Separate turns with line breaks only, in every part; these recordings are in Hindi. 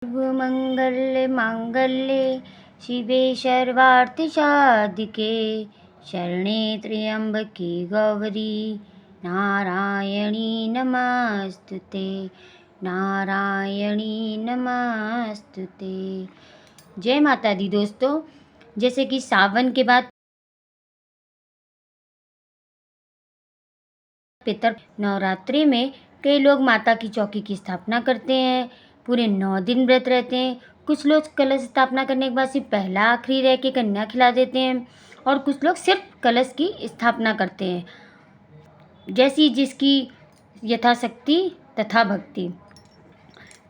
मंगल्य मांगल्ये शिवे सर्वार्थसाधिके शरणे त्र्यंबके गौरी नारायणी नमस्तुते नारायणी नमस्तुते। जय माता दी दोस्तों। जैसे कि सावन के बाद पितर नवरात्रि में कई लोग माता की चौकी की स्थापना करते हैं, पूरे 9 दिन व्रत रहते हैं। कुछ लोग कलश स्थापना करने के बाद सिर्फ पहला आखिरी रह के कन्या खिला देते हैं और कुछ लोग सिर्फ कलश की स्थापना करते हैं, जैसी जिसकी यथाशक्ति तथा भक्ति।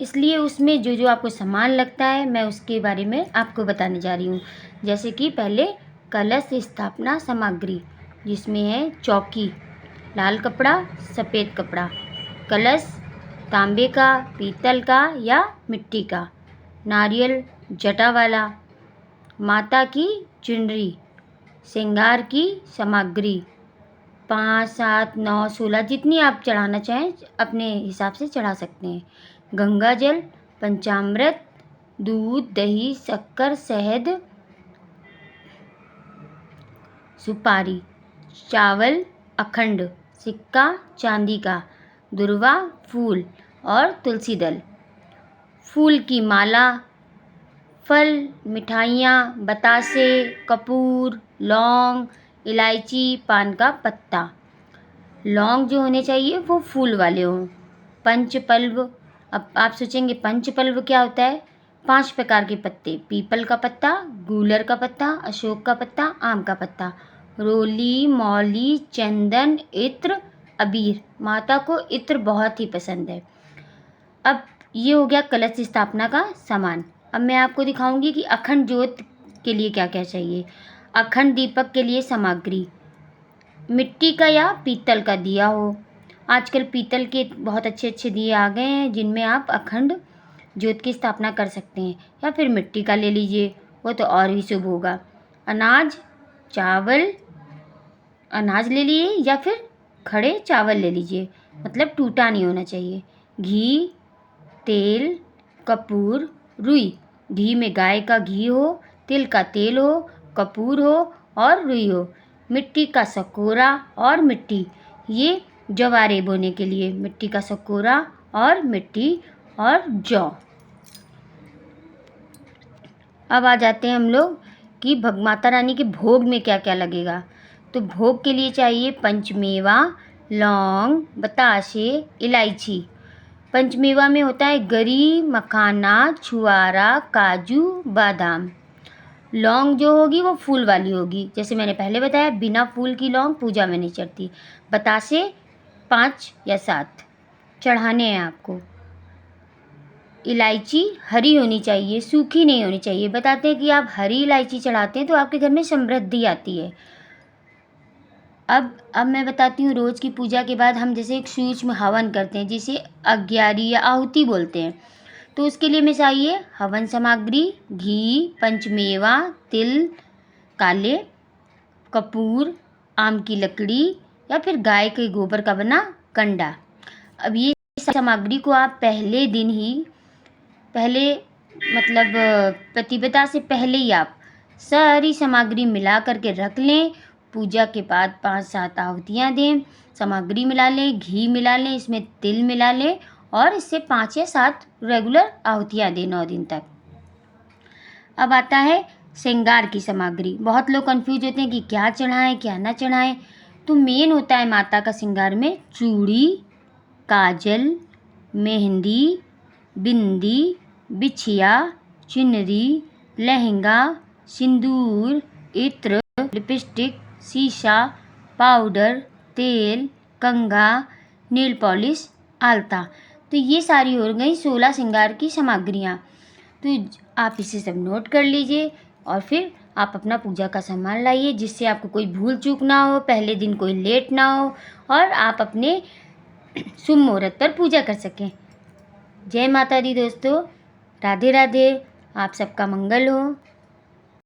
इसलिए उसमें जो जो आपको सामान लगता है मैं उसके बारे में आपको बताने जा रही हूँ। जैसे कि पहले कलश स्थापना सामग्री, जिसमें है चौकी, लाल कपड़ा, सफ़ेद कपड़ा, कलश तांबे का, पीतल का या मिट्टी का, नारियल जटा वाला, माता की चुनरी, श्रृंगार की सामग्री 5, 7, 9, 16 जितनी आप चढ़ाना चाहें अपने हिसाब से चढ़ा सकते हैं। गंगा जल, पंचामृत, दूध, दही, शक्कर, शहद, सुपारी, चावल अखंड, सिक्का चांदी का, दुर्वा फूल और तुलसी दल, फूल की माला, फल, मिठाइयाँ, बतासे, कपूर, लौंग, इलायची, पान का पत्ता। लौंग जो होने चाहिए वो फूल वाले हों। पंचपल्व, अब आप सोचेंगे पंचपल्व क्या होता है? 5 प्रकार के पत्ते, पीपल का पत्ता, गूलर का पत्ता, अशोक का पत्ता, आम का पत्ता, रोली, मौली, चंदन, इत्र, अबीर। माता को इत्र बहुत ही पसंद है। अब ये हो गया कलश स्थापना का सामान। अब मैं आपको दिखाऊंगी कि अखंड ज्योत के लिए क्या क्या चाहिए। अखंड दीपक के लिए सामग्री, मिट्टी का या पीतल का दिया हो। आजकल पीतल के बहुत अच्छे अच्छे दिए आ गए हैं जिनमें आप अखंड ज्योत की स्थापना कर सकते हैं, या फिर मिट्टी का ले लीजिए, वो तो और भी शुभ होगा। अनाज, चावल, अनाज ले लिए या फिर खड़े चावल ले लीजिए, मतलब टूटा नहीं होना चाहिए। घी, तेल, कपूर, रुई। घी में गाय का घी हो, तिल का तेल हो, कपूर हो और रुई हो। मिट्टी का सकोरा और मिट्टी, ये जवारे बोने के लिए मिट्टी का सकोरा और मिट्टी और जौ। अब आ जाते हैं हम लोग कि माता रानी के भोग में क्या क्या लगेगा। तो भोग के लिए चाहिए पंचमेवा, लौंग, बताशे, इलायची। पंचमेवा में होता है गरी, मखाना, छुआरा, काजू, बादाम। लौंग जो होगी वो फूल वाली होगी, जैसे मैंने पहले बताया बिना फूल की लौंग पूजा में नहीं चढ़ती। बतासे 5 या 7 चढ़ाने हैं आपको। इलायची हरी होनी चाहिए, सूखी नहीं होनी चाहिए। बताते हैं कि आप हरी इलायची चढ़ाते हैं तो आपके घर में समृद्धि आती है। अब मैं बताती हूँ, रोज़ की पूजा के बाद हम जैसे एक सूक्ष्म हवन करते हैं जिसे अग्यारी या आहुति बोलते हैं। तो उसके लिए में चाहिए हवन सामग्री, घी, पंचमेवा, तिल काले, कपूर, आम की लकड़ी या फिर गाय के गोबर का बना कंडा। अब ये सामग्री को आप पहले दिन ही, पहले मतलब प्रतिपदा से पहले ही आप सारी सामग्री मिला करके रख लें। पूजा के बाद 5-7 आहुतियाँ दें, सामग्री मिला लें, घी मिला लें, इसमें तिल मिला लें और इससे 5 या 7 रेगुलर आहुतियाँ दें 9 दिन तक। अब आता है श्रृंगार की सामग्री। बहुत लोग कंफ्यूज होते हैं कि क्या चढ़ाएं क्या ना चढ़ाएं। तो मेन होता है माता का श्रृंगार में चूड़ी, काजल, मेहंदी, बिंदी, बिछिया, चुनरी, लहंगा, सिंदूर, इत्र, लिपस्टिक, शीशा, पाउडर, तेल, कंघा, नेल पॉलिश, आलता। तो ये सारी हो गई 16 श्रृंगार की सामग्रियाँ। तो आप इसे सब नोट कर लीजिए और फिर आप अपना पूजा का सामान लाइए, जिससे आपको कोई भूल चूक ना हो, पहले दिन कोई लेट ना हो और आप अपने शुभ मुहूर्त पर पूजा कर सकें। जय माता दी दोस्तों, राधे राधे। आप सबका मंगल हो।